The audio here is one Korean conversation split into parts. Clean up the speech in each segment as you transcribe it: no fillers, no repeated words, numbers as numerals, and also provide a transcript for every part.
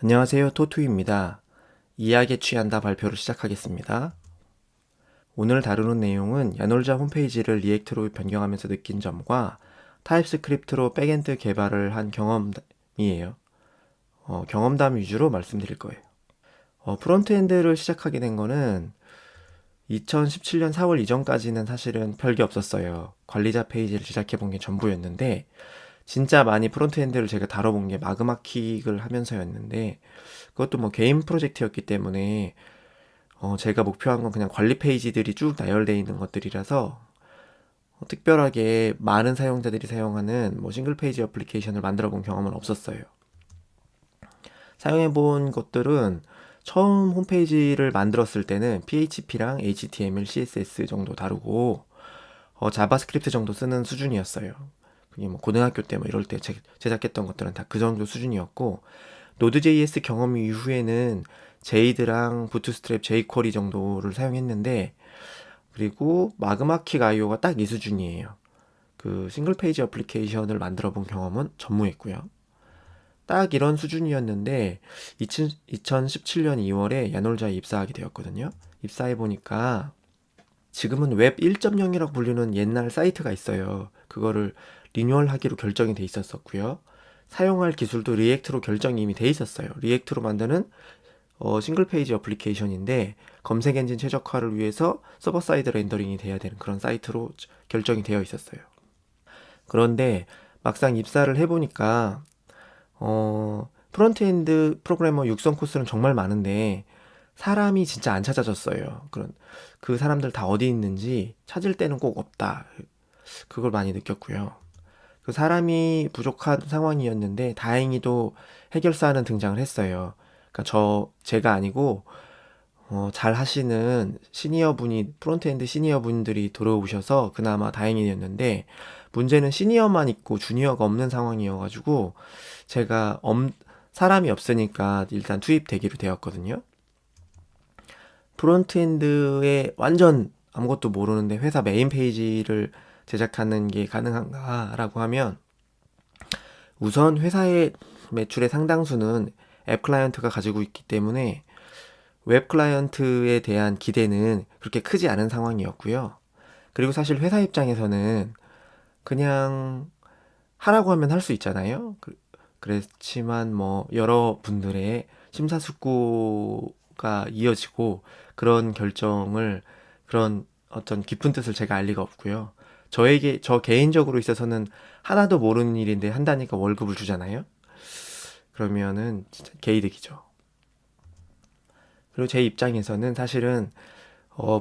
안녕하세요, 토투입니다. 이야기에 취한다 발표를 시작하겠습니다. 오늘 다루는 내용은 야놀자 홈페이지를 리액트로 변경하면서 느낀 점과 타입스크립트로 백엔드 개발을 한 경험이에요. 경험담 위주로 말씀드릴 거예요. 프론트엔드를 시작하게 된 거는 2017년 4월 이전까지는 사실은 별게 없었어요. 관리자 페이지를 제작해 본 게 전부였는데 진짜 많이 프론트엔드를 제가 다뤄본 게 마그마킥을 하면서였는데 그것도 뭐 개인 프로젝트였기 때문에 제가 목표한 건 그냥 관리 페이지들이 쭉 나열되어 있는 것들이라서 특별하게 많은 사용자들이 사용하는 뭐 싱글 페이지 어플리케이션을 만들어 본 경험은 없었어요. 사용해 본 것들은 처음 홈페이지를 만들었을 때는 PHP랑 HTML, CSS 정도 다루고 자바스크립트 정도 쓰는 수준이었어요. 그게 뭐 고등학교 때 뭐 이럴 때 제작했던 것들은 다 그 정도 수준이었고 노드.js 경험 이후에는 제이드랑 부트스트랩, jQuery 정도를 사용했는데 그리고 마그마킥 IO가 딱 이 수준이에요. 그 싱글 페이지 어플리케이션을 만들어 본 경험은 전무했고요. 딱 이런 수준이었는데 2017년 2월에 야놀자에 입사하게 되었거든요. 입사해 보니까 지금은 웹 1.0이라고 불리는 옛날 사이트가 있어요. 그거를 리뉴얼하기로 결정이 돼 있었었고요. 사용할 기술도 리액트로 결정이 이미 돼 있었어요. 리액트로 만드는 싱글 페이지 어플리케이션인데 검색 엔진 최적화를 위해서 서버 사이드 렌더링이 돼야 되는 그런 사이트로 결정이 되어 있었어요. 그런데 막상 입사를 해보니까 프론트엔드 프로그래머 육성 코스는 정말 많은데 사람이 진짜 안 찾아졌어요. 그 사람들 다 어디 있는지 찾을 때는 꼭 없다. 그걸 많이 느꼈고요. 그 사람이 부족한 상황이었는데 다행히도 해결사는 등장을 했어요. 그러니까 제가 아니고 잘 하시는 시니어 분이 프론트엔드 시니어 분들이 들어오셔서 그나마 다행이었는데 문제는 시니어만 있고 주니어가 없는 상황이어가지고 제가 사람이 없으니까 일단 투입되기로 되었거든요. 프론트엔드에 완전 아무것도 모르는데 회사 메인 페이지를 제작하는 게 가능한가라고 하면 우선 회사의 매출의 상당수는 앱 클라이언트가 가지고 있기 때문에 웹 클라이언트에 대한 기대는 그렇게 크지 않은 상황이었고요. 그리고 사실 회사 입장에서는 그냥 하라고 하면 할 수 있잖아요. 그렇지만 뭐 여러 분들의 심사숙고가 이어지고 그런 결정을 그런 어떤 깊은 뜻을 제가 알 리가 없고요. 저 개인적으로 있어서는 하나도 모르는 일인데 한다니까 월급을 주잖아요. 그러면은 진짜 개이득이죠. 그리고 제 입장에서는 사실은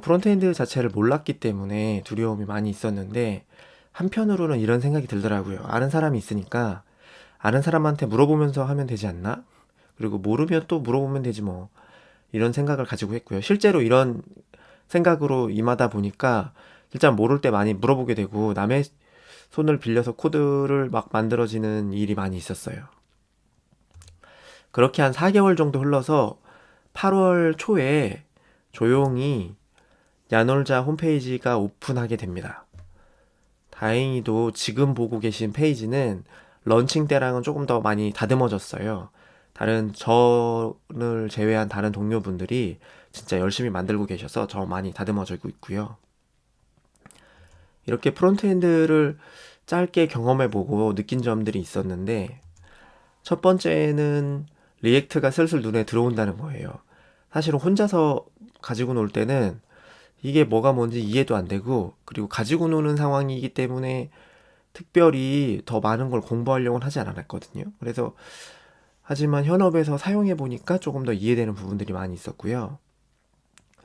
프론트엔드 자체를 몰랐기 때문에 두려움이 많이 있었는데 한편으로는 이런 생각이 들더라고요. 아는 사람이 있으니까 아는 사람한테 물어보면서 하면 되지 않나? 그리고 모르면 또 물어보면 되지 뭐. 이런 생각을 가지고 했고요. 실제로 이런 생각으로 임하다 보니까 진짜 모를 때 많이 물어보게 되고 남의 손을 빌려서 코드를 막 만들어지는 일이 많이 있었어요. 그렇게 한 4개월 정도 흘러서 8월 초에 조용히 야놀자 홈페이지가 오픈하게 됩니다. 다행히도 지금 보고 계신 페이지는 런칭 때랑은 조금 더 많이 다듬어졌어요. 다른 저를 제외한 다른 동료분들이 진짜 열심히 만들고 계셔서 저 많이 다듬어지고 있고요. 이렇게 프론트엔드를 짧게 경험해보고 느낀 점들이 있었는데 첫 번째는 리액트가 슬슬 눈에 들어온다는 거예요. 사실은 혼자서 가지고 놀 때는 이게 뭐가 뭔지 이해도 안 되고 그리고 가지고 노는 상황이기 때문에 특별히 더 많은 걸 공부하려고는 하지 않았거든요. 그래서 하지만 현업에서 사용해 보니까 조금 더 이해되는 부분들이 많이 있었고요.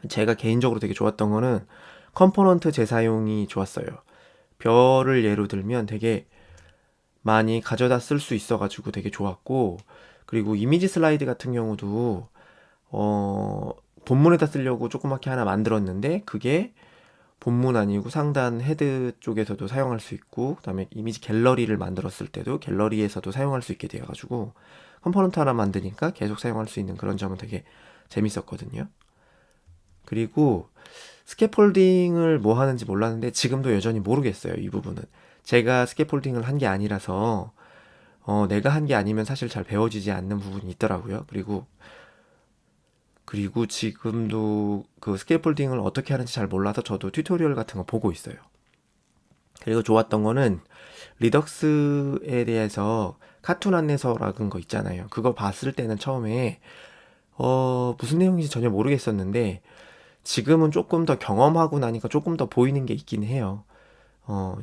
제가 개인적으로 되게 좋았던 거는 컴포넌트 재사용이 좋았어요. 별을 예로 들면 되게 많이 가져다 쓸 수 있어가지고 되게 좋았고 그리고 이미지 슬라이드 같은 경우도 어, 본문에다 쓰려고 조그맣게 하나 만들었는데 그게 본문 아니고 상단 헤드 쪽에서도 사용할 수 있고 그다음에 이미지 갤러리를 만들었을 때도 갤러리에서도 사용할 수 있게 되어가지고 컴포넌트 하나 만드니까 계속 사용할 수 있는 그런 점은 되게 재밌었거든요. 그리고 스캐폴딩을 뭐 하는지 몰랐는데 지금도 여전히 모르겠어요. 이 부분은 제가 스캐폴딩을 한 게 아니라서 내가 한 게 아니면 사실 잘 배워지지 않는 부분이 있더라고요. 그리고 지금도 그 스케이폴딩을 어떻게 하는지 잘 몰라서 저도 튜토리얼 같은 거 보고 있어요. 그리고 좋았던 거는 리덕스에 대해서 카툰 안내서라는 거 있잖아요. 그거 봤을 때는 처음에 무슨 내용인지 전혀 모르겠었는데 지금은 조금 더 경험하고 나니까 조금 더 보이는 게 있긴 해요.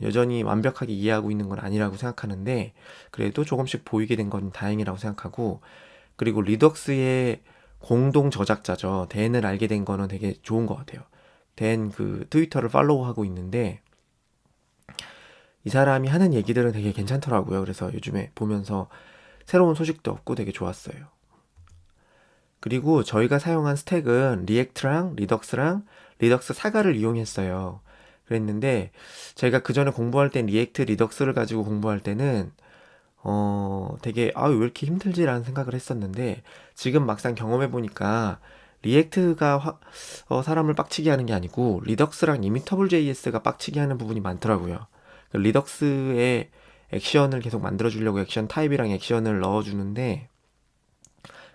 여전히 완벽하게 이해하고 있는 건 아니라고 생각하는데 그래도 조금씩 보이게 된 건 다행이라고 생각하고 그리고 리덕스의 공동 저작자죠. 댄을 알게 된 거는 되게 좋은 것 같아요. 댄 그 트위터를 팔로우하고 있는데 이 사람이 하는 얘기들은 되게 괜찮더라고요. 그래서 요즘에 보면서 새로운 소식도 얻고 되게 좋았어요. 그리고 저희가 사용한 스택은 리액트랑 리덕스랑 리덕스 사가를 이용했어요. 그랬는데 제가 그 전에 공부할 땐 리액트 리덕스를 가지고 공부할 때는 되게 왜 이렇게 힘들지라는 생각을 했었는데 지금 막상 경험해 보니까 리액트가 사람을 빡치게 하는 게 아니고 리덕스랑 이미터블 JS가 빡치게 하는 부분이 많더라고요. 리덕스에 액션을 계속 만들어 주려고 액션 타입이랑 액션을 넣어 주는데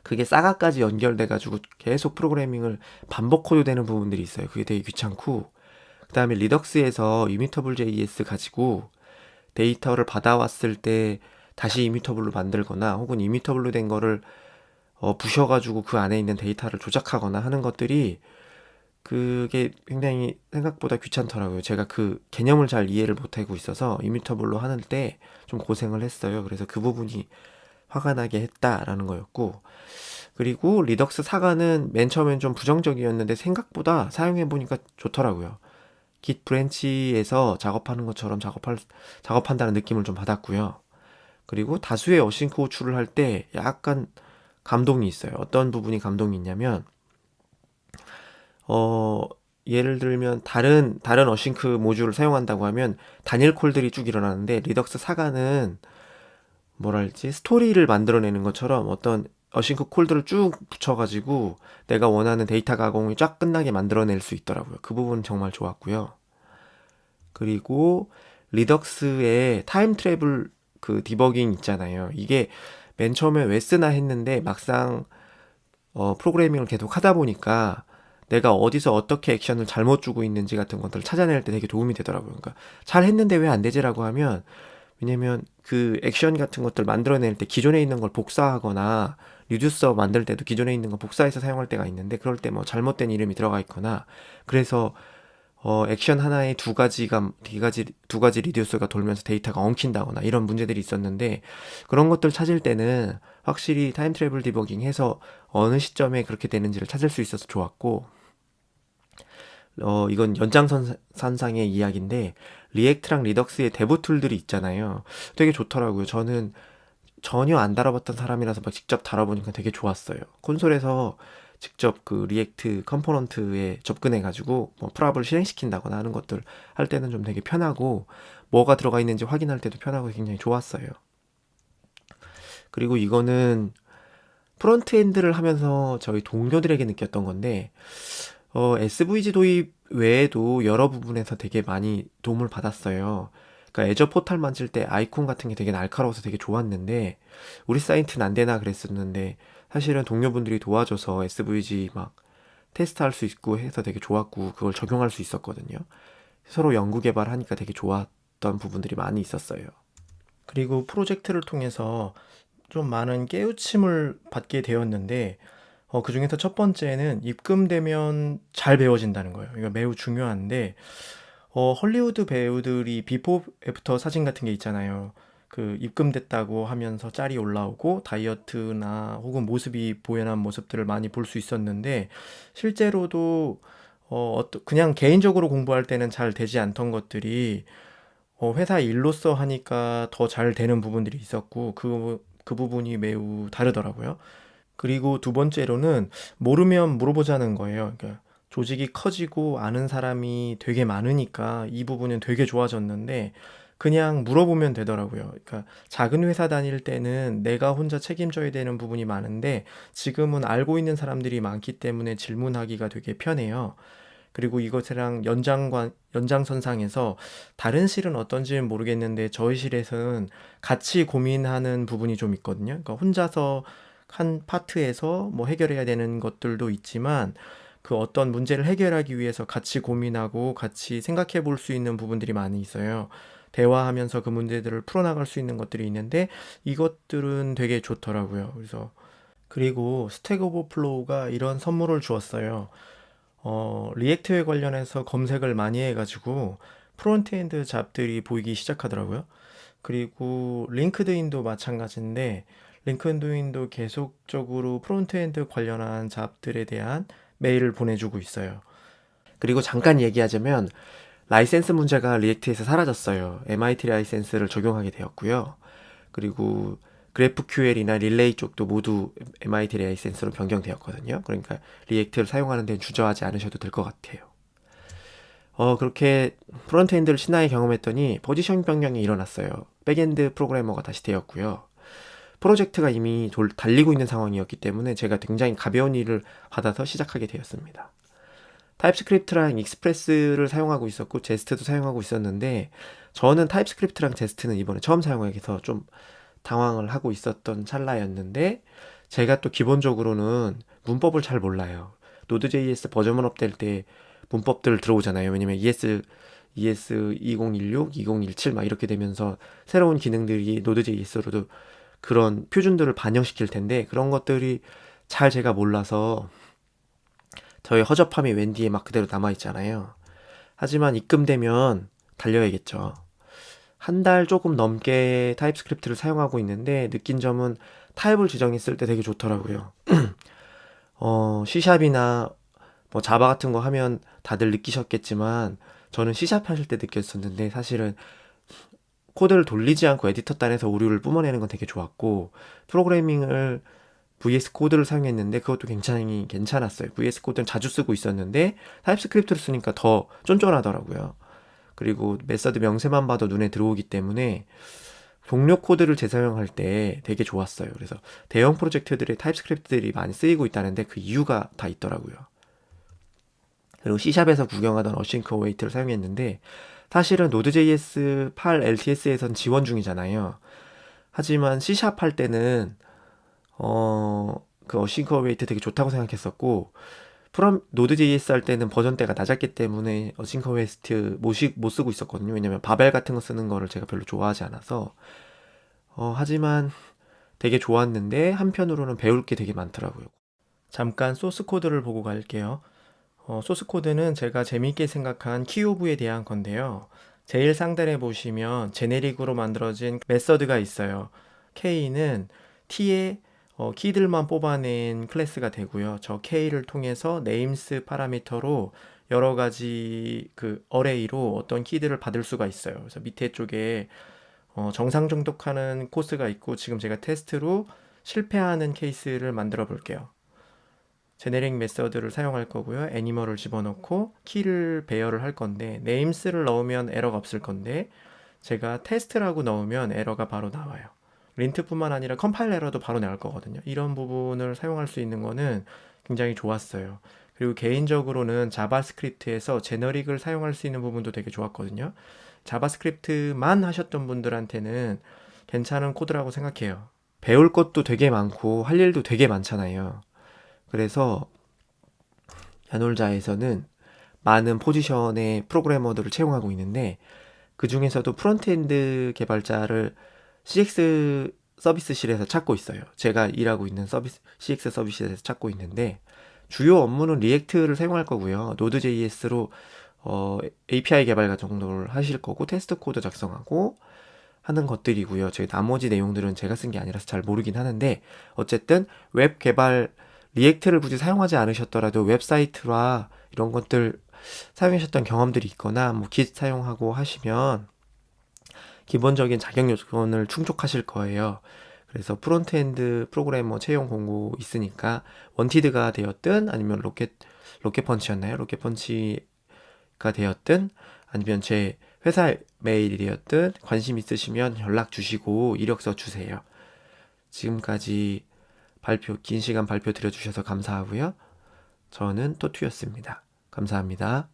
그게 사가까지 연결돼 가지고 계속 프로그래밍을 반복 코드되는 부분들이 있어요. 그게 되게 귀찮고 그다음에 리덕스에서 이미터블 JS 가지고 데이터를 받아왔을 때 다시 이미터블로 만들거나 혹은 이미터블로 된 거를 부셔가지고 그 안에 있는 데이터를 조작하거나 하는 것들이 그게 굉장히 생각보다 귀찮더라고요. 제가 그 개념을 잘 이해를 못하고 있어서 이미터블로 하는 때 좀 고생을 했어요. 그래서 그 부분이 화가 나게 했다라는 거였고 그리고 리덕스 사가는 맨 처음엔 좀 부정적이었는데 생각보다 사용해보니까 좋더라고요. 깃 브랜치에서 작업하는 것처럼 작업한다는 느낌을 좀 받았고요. 그리고 다수의 어싱크 호출을 할 때 약간 감동이 있어요. 어떤 부분이 감동이 있냐면, 어, 예를 들면 다른 어싱크 모듈을 사용한다고 하면 단일 콜들이 쭉 일어나는데 리덕스 사가는 뭐랄지 스토리를 만들어내는 것처럼 어떤 어싱크 콜들을 쭉 붙여가지고 내가 원하는 데이터 가공이 쫙 끝나게 만들어낼 수 있더라고요. 그 부분 정말 좋았고요. 그리고 리덕스의 타임 트래블 그 디버깅 있잖아요. 이게 맨 처음에 왜 쓰나 했는데 막상 프로그래밍을 계속 하다 보니까 내가 어디서 어떻게 액션을 잘못 주고 있는지 같은 것들을 찾아낼 때 되게 도움이 되더라고요. 그러니까 잘 했는데 왜 안 되지라고 하면 왜냐면 그 액션 같은 것들 만들어낼 때 기존에 있는 걸 복사하거나 리듀서 만들 때도 기존에 있는 거 복사해서 사용할 때가 있는데 그럴 때 뭐 잘못된 이름이 들어가 있거나 그래서 액션 하나에 두 가지 리듀서가 돌면서 데이터가 엉킨다거나 이런 문제들이 있었는데 그런 것들 찾을 때는 확실히 타임 트래블 디버깅 해서 어느 시점에 그렇게 되는지를 찾을 수 있어서 좋았고 이건 연장선상의 이야기인데 리액트랑 리덕스의 데브 툴들이 있잖아요. 되게 좋더라고요. 저는 전혀 안 다뤄봤던 사람이라서 막 직접 다뤄보니까 되게 좋았어요. 콘솔에서 직접 그 리액트 컴포넌트에 접근해가지고 뭐 프랍을 실행시킨다거나 하는 것들 할 때는 좀 되게 편하고 뭐가 들어가 있는지 확인할 때도 편하고 굉장히 좋았어요. 그리고 이거는 프론트엔드를 하면서 저희 동료들에게 느꼈던 건데 SVG 도입 외에도 여러 부분에서 되게 많이 도움을 받았어요. 그러니까 애저 포탈 만질 때 아이콘 같은 게 되게 날카로워서 되게 좋았는데 우리 사이트는 안 되나 그랬었는데 사실은 동료분들이 도와줘서 SVG 막 테스트할 수 있고 해서 되게 좋았고 그걸 적용할 수 있었거든요. 서로 연구 개발하니까 되게 좋았던 부분들이 많이 있었어요. 그리고 프로젝트를 통해서 좀 많은 깨우침을 받게 되었는데 그 중에서 첫 번째는 입금되면 잘 배워진다는 거예요. 이거 매우 중요한데 헐리우드 배우들이 비포 애프터 사진 같은 게 있잖아요. 그 입금됐다고 하면서 짤이 올라오고 다이어트나 혹은 모습이 보연한 모습들을 많이 볼 수 있었는데 실제로도 그냥 개인적으로 공부할 때는 잘 되지 않던 것들이 회사 일로서 하니까 더 잘 되는 부분들이 있었고 그 부분이 매우 다르더라고요. 그리고 두 번째로는 모르면 물어보자는 거예요. 그러니까 조직이 커지고 아는 사람이 되게 많으니까 이 부분은 되게 좋아졌는데 그냥 물어보면 되더라고요. 그러니까 작은 회사 다닐 때는 내가 혼자 책임져야 되는 부분이 많은데 지금은 알고 있는 사람들이 많기 때문에 질문하기가 되게 편해요. 그리고 이것이랑 연장선상에서 다른 실은 어떤지는 모르겠는데 저희 실에서는 같이 고민하는 부분이 좀 있거든요. 그러니까 혼자서 한 파트에서 뭐 해결해야 되는 것들도 있지만 그 어떤 문제를 해결하기 위해서 같이 고민하고 같이 생각해 볼 수 있는 부분들이 많이 있어요. 대화하면서 그 문제들을 풀어나갈 수 있는 것들이 있는데 이것들은 되게 좋더라고요. 그래서 그리고 스택 오버플로우가 이런 선물을 주었어요. 리액트에 관련해서 검색을 많이 해가지고 프론트엔드 잡들이 보이기 시작하더라고요. 그리고 링크드인도 마찬가지인데 링크드인도 계속적으로 프론트엔드 관련한 잡들에 대한 메일을 보내주고 있어요. 그리고 잠깐 얘기하자면 라이센스 문제가 리액트에서 사라졌어요. MIT 라이센스를 적용하게 되었고요. 그리고 GraphQL이나 릴레이 쪽도 모두 MIT 라이센스로 변경되었거든요. 그러니까 리액트를 사용하는 데는 주저하지 않으셔도 될 것 같아요. 그렇게 프론트엔드를 신나게 경험했더니 포지션 변경이 일어났어요. 백엔드 프로그래머가 다시 되었고요. 프로젝트가 이미 달리고 있는 상황이었기 때문에 제가 굉장히 가벼운 일을 받아서 시작하게 되었습니다. 타입스크립트랑 익스프레스를 사용하고 있었고 제스트도 사용하고 있었는데 저는 타입스크립트랑 제스트는 이번에 처음 사용하게 돼서 좀 당황을 하고 있었던 찰나였는데 제가 또 기본적으로는 문법을 잘 몰라요. 노드.js 버전업 업될 때 문법들 들어오잖아요. 왜냐면 ES 2016, 2017 막 이렇게 되면서 새로운 기능들이 노드.js로도 그런 표준들을 반영시킬 텐데 그런 것들이 잘 제가 몰라서 저의 허접함이 웬디에 막 그대로 남아있잖아요. 하지만 입금되면 달려야겠죠. 한 달 조금 넘게 타입스크립트를 사용하고 있는데 느낀 점은 타입을 지정했을 때 되게 좋더라고요. C샵이나 뭐 자바 같은 거 하면 다들 느끼셨겠지만 저는 C샵 하실 때 느꼈었는데 사실은 코드를 돌리지 않고 에디터 단에서 오류를 뿜어내는 건 되게 좋았고 프로그래밍을 VS 코드를 사용했는데 그것도 굉장히 괜찮았어요. VS 코드는 자주 쓰고 있었는데 타입스크립트를 쓰니까 더 쫀쫀하더라고요. 그리고 메서드 명세만 봐도 눈에 들어오기 때문에 동료 코드를 재사용할 때 되게 좋았어요. 그래서 대형 프로젝트들의 타입스크립트들이 많이 쓰이고 있다는데 그 이유가 다 있더라고요. 그리고 C샵에서 구경하던 어싱크 어웨이트를 사용했는데 사실은 노드.js 8 LTS에선 지원 중이잖아요. 하지만 C샵 할 때는 그 어싱크 어웨이트 되게 좋다고 생각했었고 노드.js 할 때는 버전대가 낮았기 때문에 어싱크 어웨이트 못 쓰고 있었거든요. 왜냐면 바벨 같은 거 쓰는 거를 제가 별로 좋아하지 않아서 하지만 되게 좋았는데 한편으로는 배울 게 되게 많더라고요. 잠깐 소스 코드를 보고 갈게요. 소스 코드는 제가 재미있게 생각한 키오브에 대한 건데요. 제일 상단에 보시면 제네릭으로 만들어진 메서드가 있어요. K는 T의 키들만 뽑아낸 클래스가 되고요. 저 K를 통해서 네임스 파라미터로 여러 가지 그 어레이로 어떤 키들을 받을 수가 있어요. 그래서 밑에 쪽에 정상 정독하는 코스가 있고 지금 제가 테스트로 실패하는 케이스를 만들어 볼게요. 제네릭 메서드를 사용할 거고요. 애니멀을 집어넣고 키를 배열을 할 건데 네임스를 넣으면 에러가 없을 건데 제가 테스트라고 넣으면 에러가 바로 나와요. 린트뿐만 아니라 컴파일 에러도 바로 나올 거거든요. 이런 부분을 사용할 수 있는 거는 굉장히 좋았어요. 그리고 개인적으로는 자바스크립트에서 제너릭을 사용할 수 있는 부분도 되게 좋았거든요. 자바스크립트만 하셨던 분들한테는 괜찮은 코드라고 생각해요. 배울 것도 되게 많고 할 일도 되게 많잖아요. 그래서 야놀자에서는 많은 포지션의 프로그래머들을 채용하고 있는데 그 중에서도 프론트엔드 개발자를 CX 서비스실에서 찾고 있어요. 제가 일하고 있는 CX 서비스실에서 찾고 있는데 주요 업무는 리액트를 사용할 거고요. 노드.js로 API 개발 정도를 하실 거고 테스트 코드 작성하고 하는 것들이고요. 제 나머지 내용들은 제가 쓴 게 아니라서 잘 모르긴 하는데 어쨌든 웹 개발 리액트를 굳이 사용하지 않으셨더라도 웹사이트와 이런 것들 사용하셨던 경험들이 있거나 뭐 Git 사용하고 하시면 기본적인 자격 요건을 충족하실 거예요. 그래서 프론트엔드 프로그래머 채용 공고 있으니까 원티드가 되었든 아니면 로켓펀치였나요? 로켓펀치가 되었든 아니면 제 회사 메일이 되었든 관심 있으시면 연락 주시고 이력서 주세요. 지금까지 긴 시간 발표 드려주셔서 감사하고요. 저는 또투였습니다. 감사합니다.